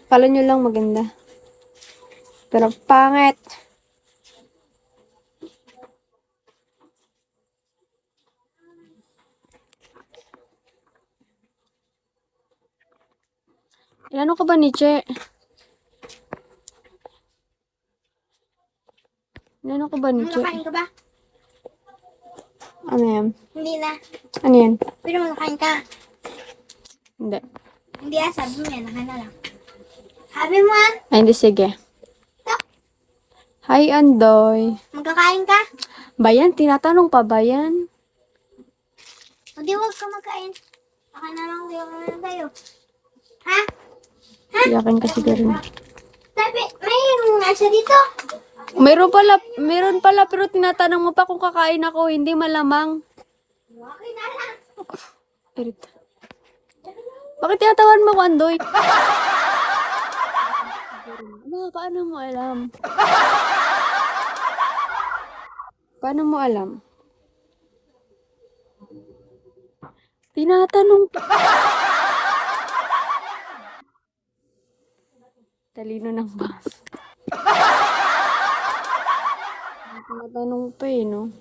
Pala nyo lang maganda. Pero pangit. Ano ka ba, Nietzsche? Ano ka ba, Nietzsche? Nakain ka ba? Ano yan? Hindi na. Ano yan? Pero nakain ka. Hindi. Hindi sabi mo yan. Nakain na lang. Sabi mo Ay, hindi, sige. Hi, Andoy. magkakain ka? Bayan, tinatanong pa ba yan? O di huwag ka magkain. Baka na lang na tayo. Ha? Iyakin kasi ganun. Sabi, mayroong nasa dito. Meron pala, pero tinatanong mo pa kung kakain ako, hindi malamang. Okay na lang. Irita. Bakit tinatawan mo ko, Andoy? Paano mo alam? Paano mo alam? Tinatanong pa. Talino ng bas. Tinatanong pa eh, no?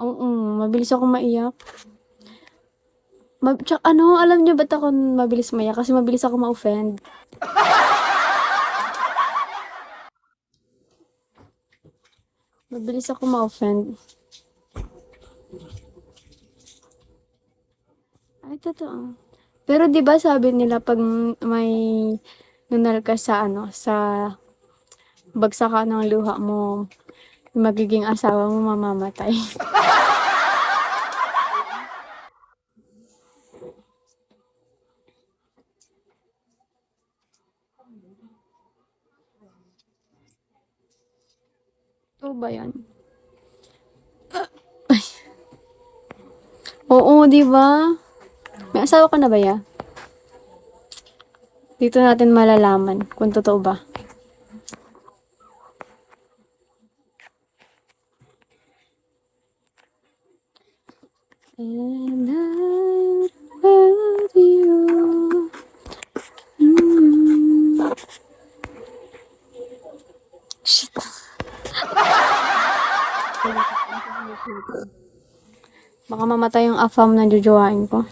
Oo, mabilis ako maiyak. Alam niyo ba't ako mabilis maiyak? Kasi mabilis ako ma-offend. Mabilis ako ma-offend. Ay, totoo. Pero 'di ba sabi nila pag may nunal ka sa sa bagsakan ng luha mo, yung magiging asawa mo mamamatay. Ito ba yan? Ay. Oo, 'di ba? May asawa ka na ba ya? Dito natin malalaman kung totoo ba. And I love you. Shit. Baka mamatay yung afam na jujuwain ko.